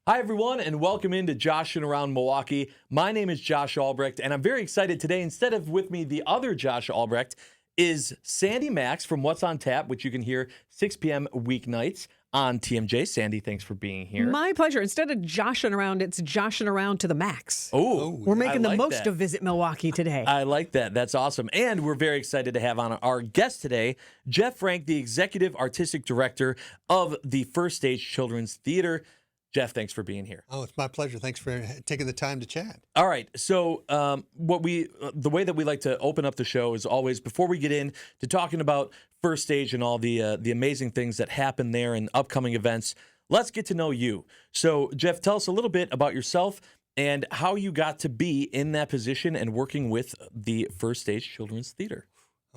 Hi, everyone, and welcome into Josh and Around Milwaukee. My name is Josh Albrecht, and I'm very excited today. Instead of with me, the other Josh Albrecht is Sandy Maxx from What's on Tap, which you can hear 6 p.m. weeknights on TMJ. Sandy, thanks for being here. My pleasure. Instead of joshing around, it's joshing around to the max. Oh, we're making the most that. of Visit Milwaukee today. I like that. That's awesome. And we're very excited to have on our guest today, Jeff Frank, the Executive Artistic Director of the First Stage Children's Theater. Jeff, thanks for being here. Oh, it's my pleasure. Thanks for taking the time to chat. All right. So, the way that we like to open up the show is always before we get in to talking about First Stage and all the amazing things that happen there and upcoming events. Let's get to know you. So, Jeff, tell us a little bit about yourself and how you got to be in that position and working with the First Stage Children's Theater.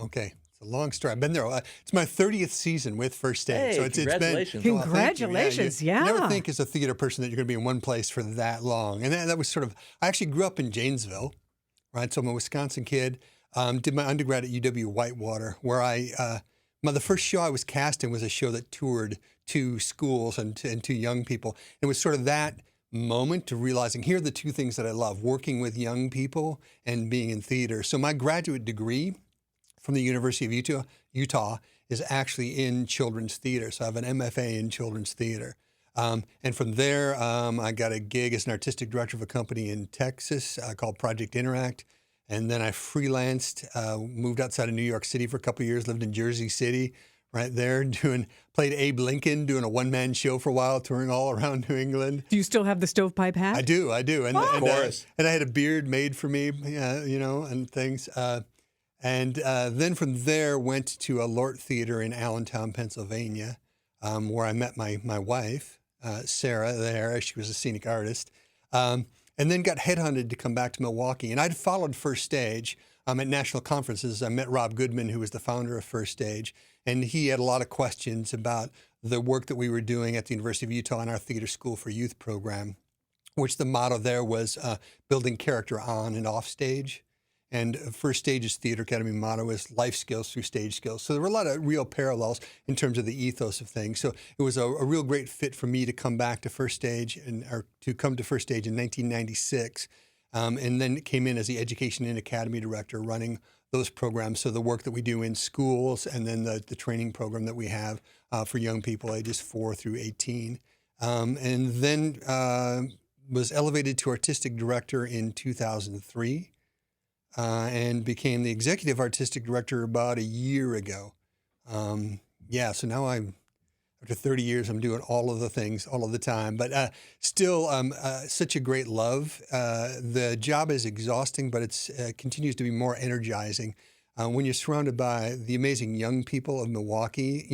Okay. It's a long story. I've been there. It's my 30th season with First Stage. Hey, so congratulations. It's been, Congratulations, you yeah. never think as a theater person that you're going to be in one place for that long. And that was sort of, I actually grew up in Janesville, right? So I'm a Wisconsin kid. Did my undergrad at UW Whitewater, where the first show I was cast in was a show that toured to schools and to young people. It was sort of that moment to realizing here are the two things that I love, working with young people and being in theater. So my graduate degree from the University of Utah is actually in children's theater. So I have an MFA in children's theater. And from there, I got a gig as an artistic director of a company in Texas called Project Interact. And then I freelanced, moved outside of New York City for a couple of years, lived in Jersey City, right there, played Abe Lincoln, doing a one-man show for a while, touring all around New England. Do you still have the stovepipe hat? I do. And, Of course. And I had a beard made for me, and things. And then from there, went to a Lort Theater in Allentown, Pennsylvania, where I met my wife, Sarah, there. She was a scenic artist. And then got headhunted to come back to Milwaukee. And I'd followed First Stage at national conferences. I met Rob Goodman, who was the founder of First Stage. And he had a lot of questions about the work that we were doing at the University of Utah in our Theater School for Youth program, which the motto there was building character on and off stage. And First Stage's Theater Academy motto is life skills through stage skills. So there were a lot of real parallels in terms of the ethos of things. So it was a real great fit for me to come back to First Stage or to come to First Stage in 1996. And then came in as the Education and Academy Director running those programs. So the work that we do in schools and then the training program that we have for young people ages 4 through 18. And then was elevated to Artistic Director in 2003. And became the executive artistic director about a year ago. So now after 30 years, I'm doing all of the things all of the time, but still such a great love. The job is exhausting, but it continues to be more energizing. When you're surrounded by the amazing young people of Milwaukee,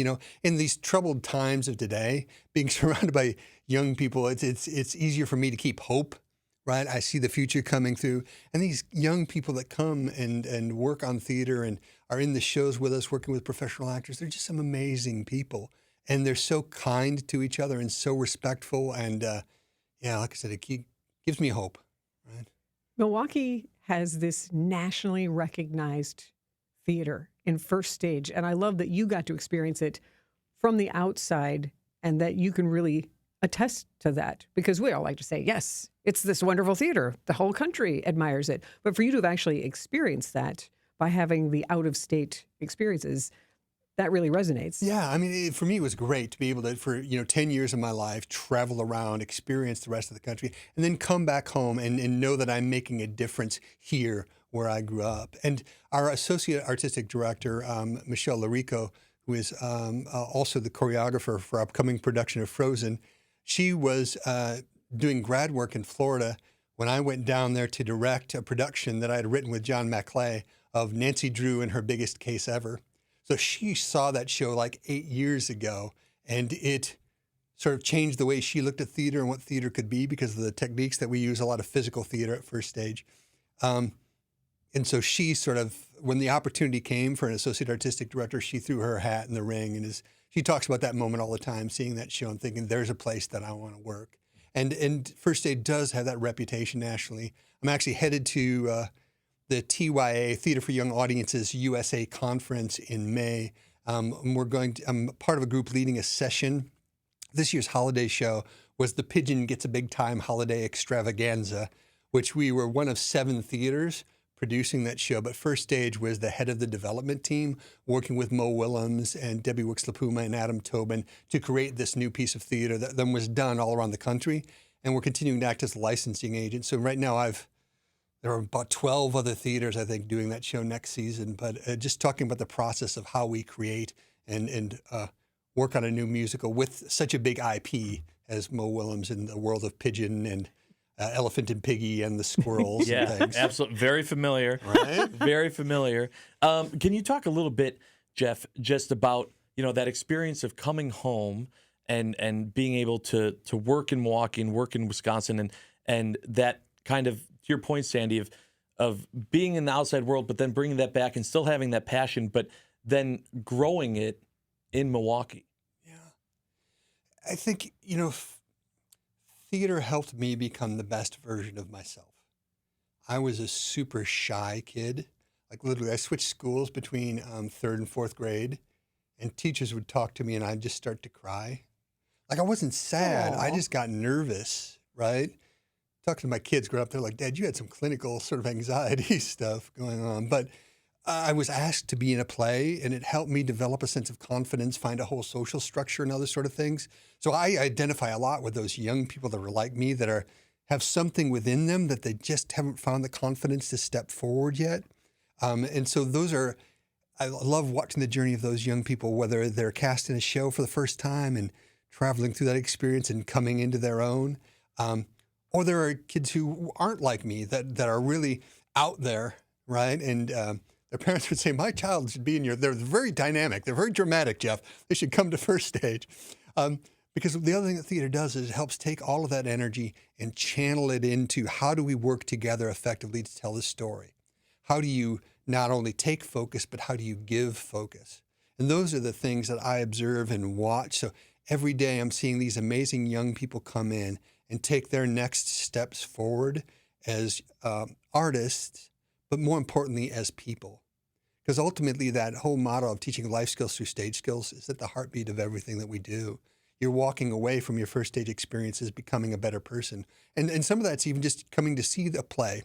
in these troubled times of today, being surrounded by young people, it's easier for me to keep hope. Right, I see the future coming through, and these young people that come and work on theater and are in the shows with us, working with professional actors, they're just some amazing people, and they're so kind to each other and so respectful, and like I said, it gives me hope. Right, Milwaukee has this nationally recognized theater in First Stage, and I love that you got to experience it from the outside, and that you can really attest to that, because we all like to say, yes, it's this wonderful theater. The whole country admires it. But for you to have actually experienced that by having the out-of-state experiences, that really resonates. Yeah, I mean, for me, it was great to be able to, for 10 years of my life, travel around, experience the rest of the country, and then come back home and know that I'm making a difference here where I grew up. And our associate artistic director, Michelle Larico, who is also the choreographer for our upcoming production of Frozen, she was doing grad work in Florida when I went down there to direct a production that I had written with John Maclay of Nancy Drew in Her Biggest Case Ever. So she saw that show like 8 years ago, and it sort of changed the way she looked at theater and what theater could be because of the techniques that we use, a lot of physical theater at First Stage. And so she sort of, when the opportunity came for an associate artistic director, she threw her hat in the ring, and she talks about that moment all the time, seeing that show and thinking, there's a place that I want to work. And First Stage does have that reputation nationally. I'm actually headed to the TYA, Theater for Young Audiences USA conference in May. I'm part of a group leading a session, this year's holiday show, was the Pigeon Gets a Big Time Holiday Extravaganza, which we were one of 7 theaters producing that show. But First Stage was the head of the development team, working with Mo Willems and Debbie Wix-LaPuma and Adam Tobin to create this new piece of theater that then was done all around the country. And we're continuing to act as a licensing agent. So right now there are about 12 other theaters, I think, doing that show next season. But just talking about the process of how we create and work on a new musical with such a big IP as Mo Willems in the world of Pigeon and Elephant and Piggy and the squirrels and things. Absolutely. Very familiar. Right? Very familiar. Can you talk a little bit, Jeff, just about, that experience of coming home and being able to work in Milwaukee and work in Wisconsin and that kind of, to your point, Sandy, of being in the outside world, but then bringing that back and still having that passion, but then growing it in Milwaukee? Yeah. I think, theater helped me become the best version of myself. I was a super shy kid. Like literally, I switched schools between 3rd and 4th grade, and teachers would talk to me and I'd just start to cry. Like I wasn't sad. Aww. I just got nervous, right? Talking to my kids growing up, they're like, Dad, you had some clinical sort of anxiety stuff going on. But I was asked to be in a play, and it helped me develop a sense of confidence, find a whole social structure and other sort of things. So I identify a lot with those young people that are like me, that have something within them that they just haven't found the confidence to step forward yet. And so I love watching the journey of those young people, whether they're cast in a show for the first time and traveling through that experience and coming into their own. Or there are kids who aren't like me that are really out there, right? And their parents would say, my child should be in your, they're very dynamic. They're very dramatic, Jeff. They should come to First Stage. Because the other thing that theater does is it helps take all of that energy and channel it into how do we work together effectively to tell the story? How do you not only take focus, but how do you give focus? And those are the things that I observe and watch. So every day I'm seeing these amazing young people come in and take their next steps forward as artists, but more importantly, as people. Because ultimately, that whole motto of teaching life skills through stage skills is at the heartbeat of everything that we do. You're walking away from your first stage experiences becoming a better person. And some of that's even just coming to see the play.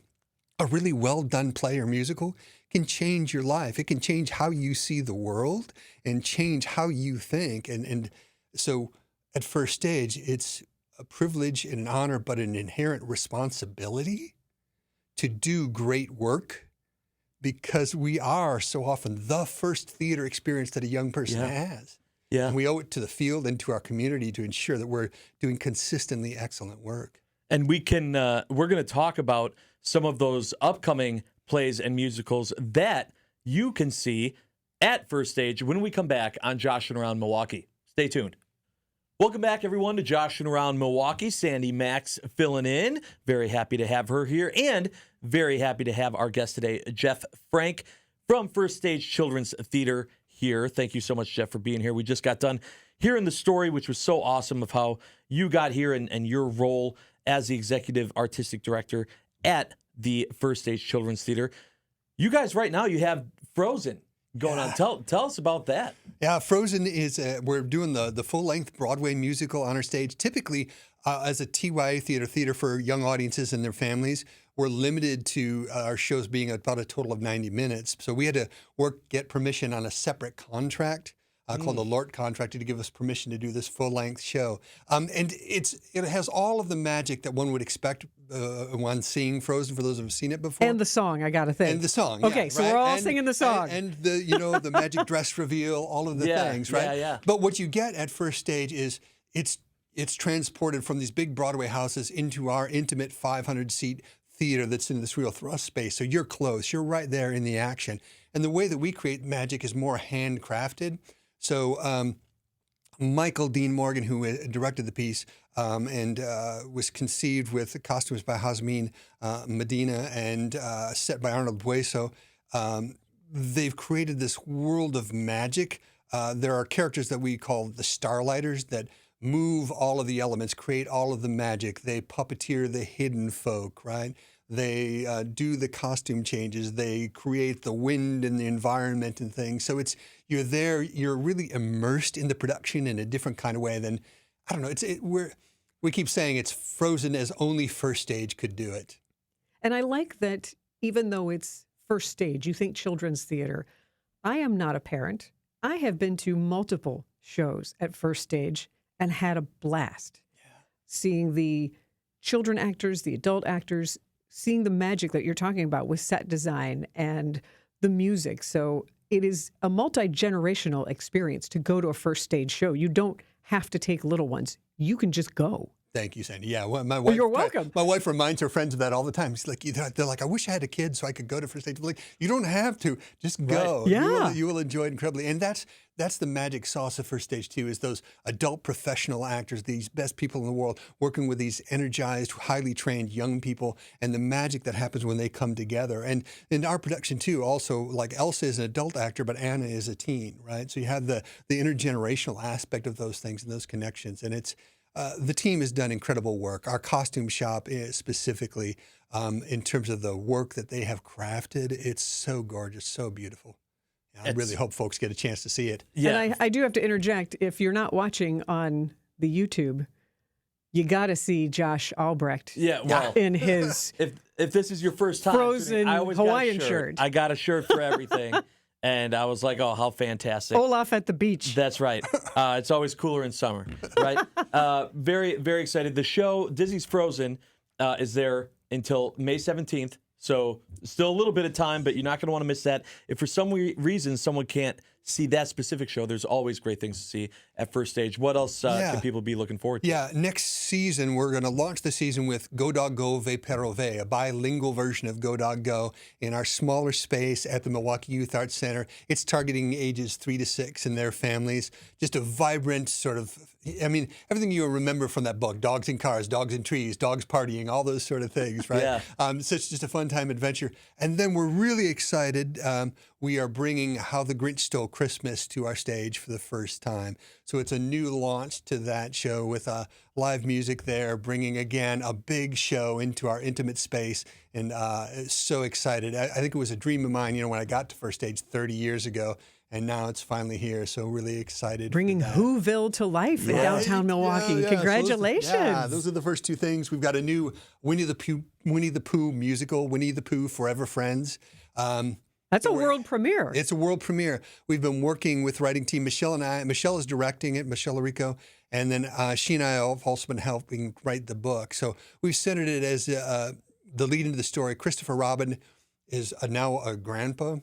A really well-done play or musical can change your life. It can change how you see the world and change how you think. And so at First Stage, it's a privilege and an honor, but an inherent responsibility to do great work, because we are so often the first theater experience that a young person has. Yeah. And we owe it to the field and to our community to ensure that we're doing consistently excellent work. And we're going to talk about some of those upcoming plays and musicals that you can see at First Stage when we come back on Josh and Around Milwaukee. Stay tuned. Welcome back, everyone, to Josh and Around Milwaukee. Sandy Maxx filling in. Very happy to have her here, and very happy to have our guest today, Jeff Frank from First Stage Children's Theater here. Thank you so much, Jeff, for being here. We just got done hearing the story, which was so awesome, of how you got here and your role as the executive artistic director at the First Stage Children's Theater. You guys right now, you have Frozen going on. Tell us about that. Yeah, Frozen is, we're doing the full-length Broadway musical on our stage. Typically, as a TYA theater for young audiences and their families, we're limited to our shows being about a total of 90 minutes. So we had to get permission on a separate contract called the LORT contract to give us permission to do this full-length show. And it has all of the magic that one would expect when seeing Frozen, for those who have seen it before. And the song, I got to think. And the song, okay, yeah, so right? we're all singing the song. And the the magic dress reveal, all of the things, right? Yeah. But what you get at First Stage is it's transported from these big Broadway houses into our intimate 500-seat theater that's in this real thrust space. So you're close. You're right there in the action. And the way that we create magic is more handcrafted. So Michael Dean Morgan, who directed the piece and was conceived with costumes by Jasmine Medina and set by Arnold Bueso, they've created this world of magic. There are characters that we call the Starlighters that move all of the elements, create all of the magic. They puppeteer the hidden folk, right? They do the costume changes. They create the wind and the environment and things. So you're there. You're really immersed in the production in a different kind of way than, I don't know. We keep saying it's frozen as only First Stage could do it. And I like that even though it's First Stage, you think children's theater. I am not a parent. I have been to multiple shows at First Stage and had a blast. Seeing the children actors, the adult actors, seeing the magic that you're talking about with set design and the music. So it is a multi-generational experience to go to a First Stage show. You don't have to take little ones. You can just go. Thank you, Sandy. Yeah, well, my wife. You're welcome. My wife reminds her friends of that all the time. She's like, they're like, I wish I had a kid so I could go to First Stage. I'm like, you don't have to. Just go. Right. Yeah. You will enjoy it incredibly. And that's the magic sauce of First Stage too. Is those adult professional actors, these best people in the world, working with these energized, highly trained young people, and the magic that happens when they come together. And in our production too, also like Elsa is an adult actor, but Anna is a teen, right? So you have the intergenerational aspect of those things and those connections, and it's. The team has done incredible work. Our costume shop is specifically, in terms of the work that they have crafted, it's so gorgeous, so beautiful. I really hope folks get a chance to see it. Yeah. And I do have to interject. If you're not watching on the YouTube, you got to see Josh Albrecht in his if this is your first time, frozen I always Hawaiian got a shirt. I got a shirt for everything. And I was like, oh, how fantastic. Olaf at the beach. That's right. It's always cooler in summer, right? Very, very excited. The show, Disney's Frozen, is there until May 17th. So still a little bit of time, but you're not going to want to miss that. If for some reason someone can't see that specific show, there's always great things to see at First Stage. What else can people be looking forward to? Yeah, next season, we're going to launch the season with Go Dog Go, Ve Perro Ve, a bilingual version of Go Dog Go in our smaller space at the Milwaukee Youth Arts Center. It's targeting ages 3 to 6 and their families. Just a vibrant sort of, I mean, everything you remember from that book, dogs in cars, dogs in trees, dogs partying, all those sort of things, right? Yeah. So it's just a fun time adventure. And then we're really excited. We are bringing How the Grinch Stole Christmas to our stage for the first time. So it's a new launch to that show with live music there, bringing, again, a big show into our intimate space. And so excited. I think it was a dream of mine, when I got to First Stage 30 years ago. And now it's finally here, so really excited. Bringing Whoville to life in downtown Milwaukee. Yeah. Congratulations. Those are the first two things. We've got a new Winnie the Pooh musical, Winnie the Pooh Forever Friends. That's a world premiere. It's a world premiere. We've been working with writing team, Michelle and I. Michelle is directing it, Michelle Larico. And then she and I have also been helping write the book. So we've centered it as the lead into the story. Christopher Robin is now a grandpa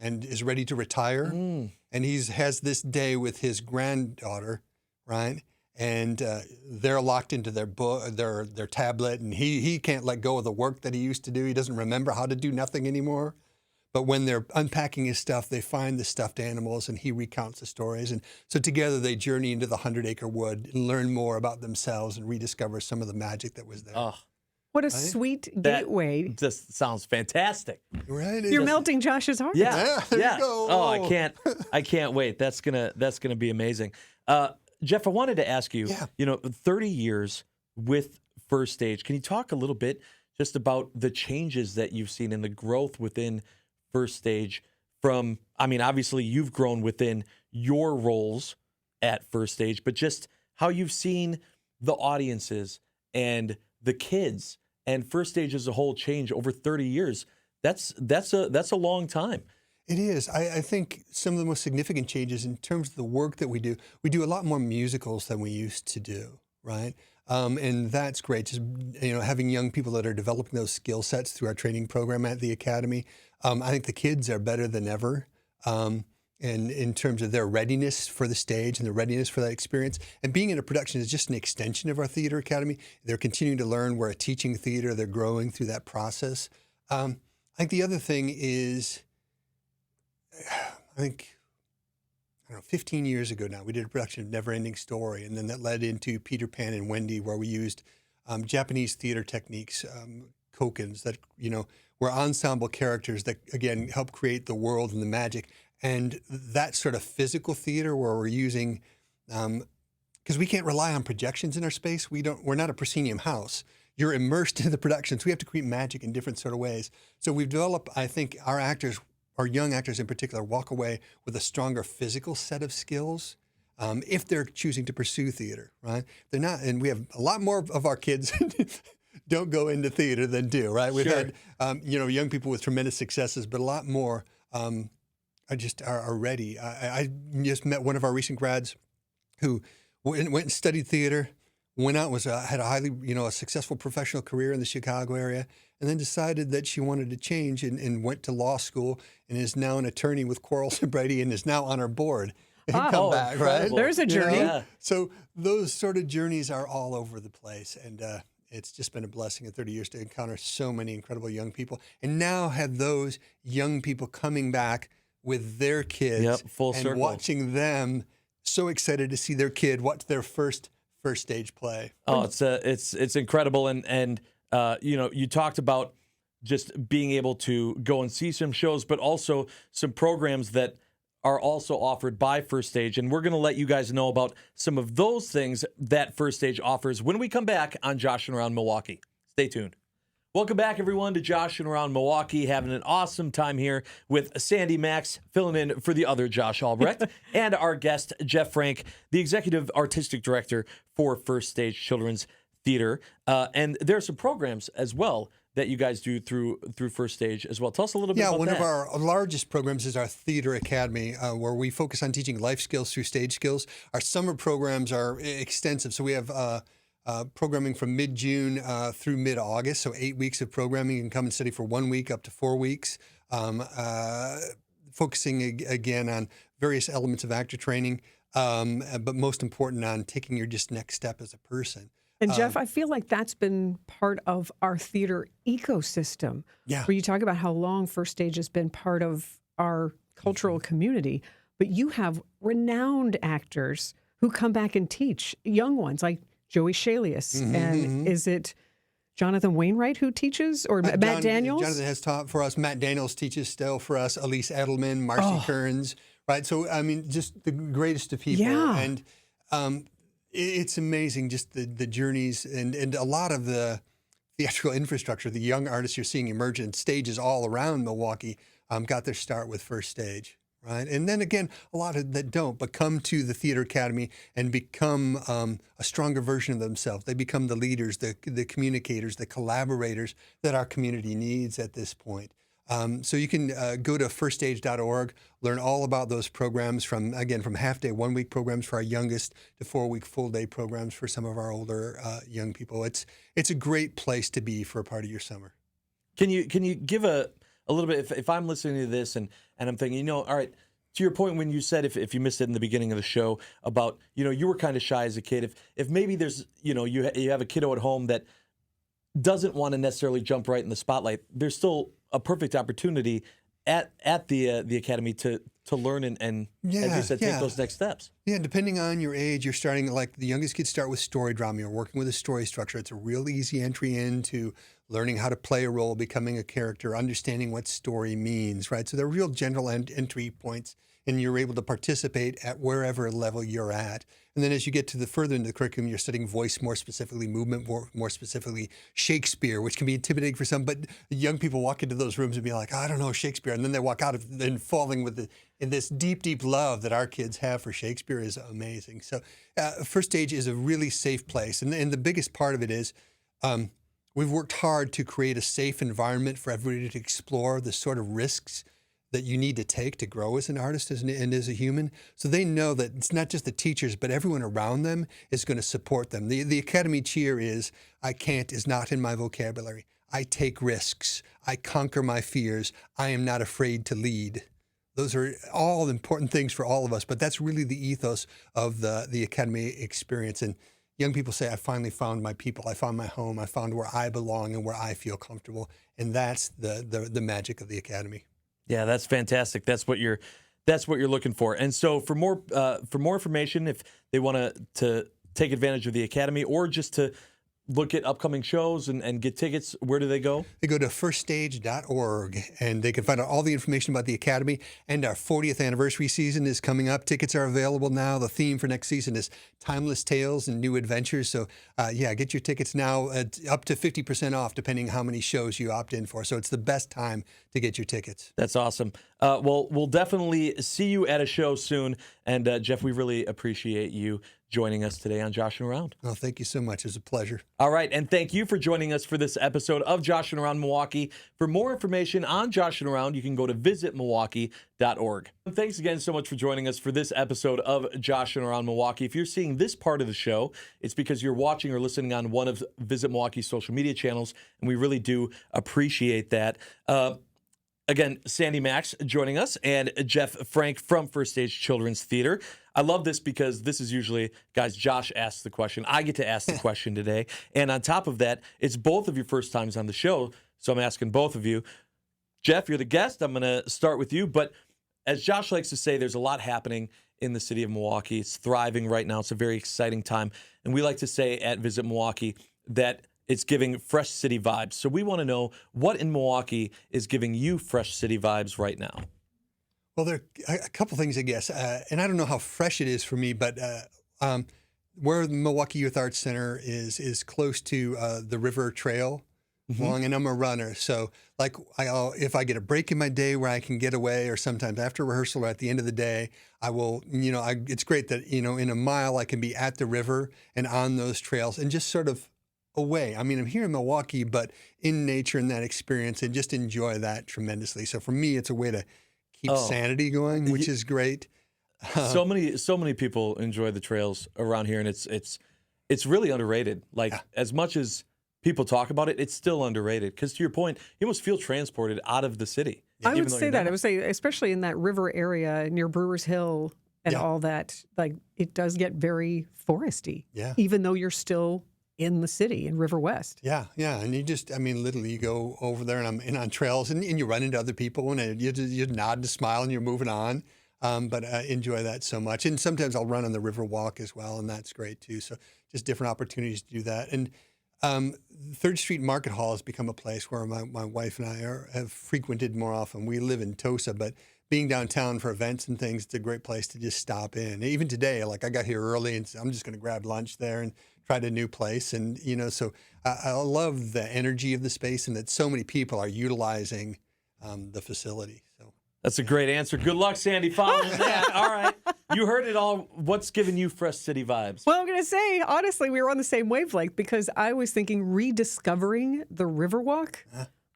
and is ready to retire. And he has this day with his granddaughter, right? And they're locked into their book, their tablet, and he can't let go of the work that he used to do. He doesn't remember how to do nothing anymore. But when they're unpacking his stuff, they find the stuffed animals, and he recounts the stories. And so together they journey into the 100-acre wood and learn more about themselves and rediscover some of the magic that was there. Oh, what a sweet gateway. Just sounds fantastic. Right? You're melting Josh's heart. Yeah, there you go. Oh, I can't wait. That's gonna be amazing. Jeff, I wanted to ask you, 30 years with First Stage. Can you talk a little bit just about the changes that you've seen and the growth within First Stage from, obviously you've grown within your roles at First Stage, but just how you've seen the audiences and the kids and First Stage as a whole change over 30 years. That's a long time. It is. I think some of the most significant changes in terms of the work that we do a lot more musicals than we used to do, right? And that's great. Just, having young people that are developing those skill sets through our training program at the Academy. I think the kids are better than ever. And in terms of their readiness for the stage and their readiness for that experience. And being in a production is just an extension of our theater academy. They're continuing to learn. We're a teaching theater. They're growing through that process. I think the other thing is, 15 years ago now, we did a production of Never Ending Story, and then that led into Peter Pan and Wendy, where we used Japanese theater techniques, kokens that, were ensemble characters that, again, help create the world and the magic. And that sort of physical theater where we're using, because we can't rely on projections in our space. We're not a proscenium house. You're immersed in the productions. We have to create magic in different sort of ways. So we've developed, I think, our young actors in particular, walk away with a stronger physical set of skills if they're choosing to pursue theater, right? They're not, and we have a lot more of our kids don't go into theater than do, right? We've Sure. had, young people with tremendous successes, but a lot more are ready. I just met one of our recent grads who went and studied theater, went out, had a highly, a successful professional career in the Chicago area, and then decided that she wanted to change and went to law school and is now an attorney with Quarles and Brady and is now on our board. And come back, right? incredible. There's a journey. Yeah. So those sort of journeys are all over the place, and it's just been a blessing in 30 years to encounter so many incredible young people, and now have those young people coming back with their kids, Yep, full and circle. watching them so excited to see their kid watch their first stage play. Oh, it's incredible, and you talked about just being able to go and see some shows, but also some programs that are also offered by First Stage, and we're going to let you guys know about some of those things that First Stage offers when we come back on Josh and Around Milwaukee. Stay tuned. Welcome back, everyone, to Josh and Around Milwaukee. Having an awesome time here with Sandy Maxx, filling in for the other Josh Albrecht, and our guest, Jeff Frank, the Executive Artistic Director for First Stage Children's Theater. And there are some programs as well that you guys do through First Stage as well. Tell us a little bit about that. Yeah, one of our largest programs is our Theater Academy, where we focus on teaching life skills through stage skills. Our summer programs are extensive, so we have programming from mid-June through mid-August, so 8 weeks of programming. You can come and study for 1 week up to 4 weeks, focusing again on various elements of actor training, but most important on taking your just next step as a person. And Jeff, I feel like that's been part of our theater ecosystem. Yeah. Where you talk about how long First Stage has been part of our cultural community, but you have renowned actors who come back and teach young ones like Joey Shalius. And is it Jonathan Wainwright who teaches, or Matt Daniels? Jonathan has taught for us. Matt Daniels teaches still for us. Elise Edelman, Marcy Kearns, right? So, I mean, just the greatest of people. Yeah. And it's amazing, just the journeys and a lot of the theatrical infrastructure. The young artists you're seeing emerge in stages all around Milwaukee got their start with First Stage. Right. And then again, a lot of that don't, but come to the Theater Academy and become a stronger version of themselves. They become the leaders, the communicators, the collaborators that our community needs at this point. So you can go to firststage.org, learn all about those programs from half-day, 1 week programs for our youngest to 4 week full-day programs for some of our older young people. It's a great place to be for a part of your summer. Can you give a little bit, if I'm listening to this and I'm thinking, all right, to your point when you said, if you missed it in the beginning of the show about, you were kind of shy as a kid. If maybe there's, you have a kiddo at home that doesn't want to necessarily jump right in the spotlight, there's still a perfect opportunity at the academy to learn and as you said, take those next steps. Yeah, depending on your age, you're starting, like the youngest kids start with story drama. You're working with a story structure. It's a real easy entry into learning how to play a role, becoming a character, understanding what story means, right? So they're real general entry points, and you're able to participate at wherever level you're at. And then as you get to the further into the curriculum, you're studying voice more specifically, movement more specifically, Shakespeare, which can be intimidating for some, but young people walk into those rooms and be like, I don't know Shakespeare. And then they walk out and falling in this deep, deep love that our kids have for Shakespeare is amazing. So First Stage is a really safe place. And the biggest part of it is we've worked hard to create a safe environment for everybody to explore the sort of risks that you need to take to grow as an artist and as a human. So they know that it's not just the teachers, but everyone around them is going to support them. The Academy cheer is, I can't is not in my vocabulary. I take risks. I conquer my fears. I am not afraid to lead. Those are all important things for all of us, but that's really the ethos of the Academy experience. And young people say, I finally found my people. I found my home. I found where I belong and where I feel comfortable. And that's the magic of the Academy. Yeah, that's fantastic. That's what you're looking for. And so for more information, if they want to take advantage of the Academy or just to look at upcoming shows and get tickets, where do they go? They go to firststage.org, and they can find out all the information about the Academy. And our 40th anniversary season is coming up. Tickets are available now. The theme for next season is Timeless Tales and New Adventures. So, get your tickets now, up to 50% off, depending how many shows you opt in for. So it's the best time to get your tickets. That's awesome. Well, we'll definitely see you at a show soon. And Jeff, we really appreciate you joining us today on Joshing Around. Oh, thank you so much. It was a pleasure. All right, and thank you for joining us for this episode of Joshing Around Milwaukee. For more information on Joshing Around, you can go to visitmilwaukee.org. And thanks again so much for joining us for this episode of Joshing Around Milwaukee. If you're seeing this part of the show, it's because you're watching or listening on one of Visit Milwaukee's social media channels, and we really do appreciate that. Again, Sandy Maxx joining us, and Jeff Frank from First Stage Children's Theater. I love this because this is usually, guys, Josh asks the question. I get to ask the question today. And on top of that, it's both of your first times on the show, so I'm asking both of you. Jeff, you're the guest. I'm going to start with you. But as Josh likes to say, there's a lot happening in the city of Milwaukee. It's thriving right now. It's a very exciting time. And we like to say at Visit Milwaukee that it's giving fresh city vibes. So we want to know what in Milwaukee is giving you fresh city vibes right now. Well, there are a couple things, I guess. And I don't know how fresh it is for me, but where the Milwaukee Youth Arts Center is close to the River Trail along, and I'm a runner. So like if I get a break in my day where I can get away, or sometimes after rehearsal or at the end of the day, I will, it's great that, in a mile I can be at the river and on those trails and just sort of away. I mean, I'm here in Milwaukee, but in nature and that experience, and just enjoy that tremendously. So for me, it's a way to keep sanity going, which is great. So many people enjoy the trails around here, and it's really underrated. Like as much as people talk about it, it's still underrated. Because to your point, you almost feel transported out of the city. I would say that. I would say, especially in that river area near Brewers Hill and all that, like it does get very foresty. Yeah. Even though you're still in the city in River West. Yeah. And you just, literally you go over there and I'm on trails and you run into other people and you nod and smile and you're moving on. But I enjoy that so much. And sometimes I'll run on the river walk as well, and that's great too. So just different opportunities to do that. And 3rd Street Market Hall has become a place where my wife and I have frequented more often. We live in Tosa, but being downtown for events and things, it's a great place to just stop in. Even today, like I got here early and I'm just going to grab lunch there and tried a new place. And, so I love the energy of the space and that so many people are utilizing the facility. So that's a great answer. Good luck, Sandy, following that. All right. You heard it all. What's giving you fresh city vibes? Well, I'm going to say, honestly, we were on the same wavelength because I was thinking rediscovering the Riverwalk.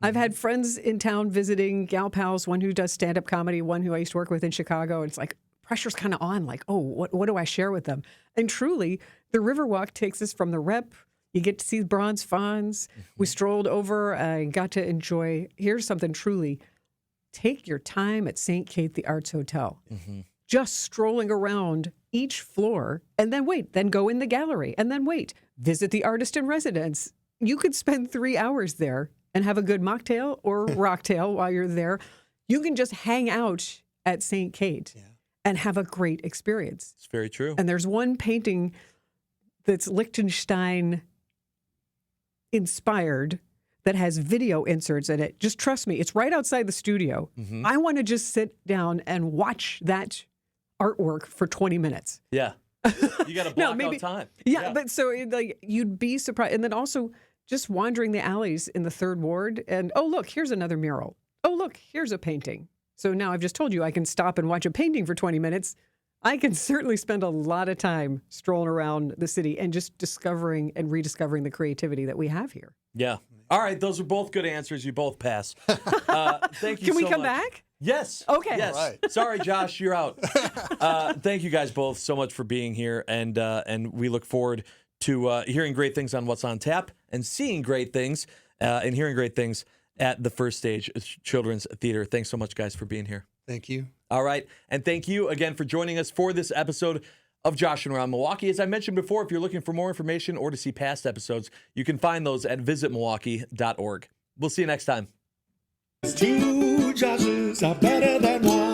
I've had friends in town visiting, gal pals, one who does stand-up comedy, one who I used to work with in Chicago. It's like pressure's kind of on, like, oh, what do I share with them? And truly, the Riverwalk takes us from the Rep. You get to see the bronze fawns. We strolled over and got to enjoy. Here's something truly. Take your time at St. Kate, the Arts Hotel. Just strolling around each floor and then go in the gallery and then visit the artist in residence. You could spend 3 hours there and have a good mocktail or rocktail while you're there. You can just hang out at St. Kate and have a great experience. It's very true. And there's one painting that's Liechtenstein inspired that has video inserts in it. Just trust me, it's right outside the studio. I want to just sit down and watch that artwork for 20 minutes. Yeah. You got to block out time. Yeah, but so you'd be surprised. And then also just wandering the alleys in the 3rd Ward and, oh, look, here's another mural. Oh, look, here's a painting. So now I've just told you I can stop and watch a painting for 20 minutes. I can certainly spend a lot of time strolling around the city and just discovering and rediscovering the creativity that we have here. Yeah. All right. Those are both good answers. You both pass. Thank you Can we so come much. back? Yes. Okay. Yes. Right. Sorry, Josh, you're out. Thank you guys both so much for being here. And we look forward to hearing great things on What's on Tap and seeing great things and hearing great things at the First Stage Children's Theater. Thanks so much, guys, for being here. Thank you. All right. And thank you again for joining us for this episode of Joshing Around Milwaukee. As I mentioned before, if you're looking for more information or to see past episodes, you can find those at visitmilwaukee.org. We'll see you next time. 2 Joshes are better than 1.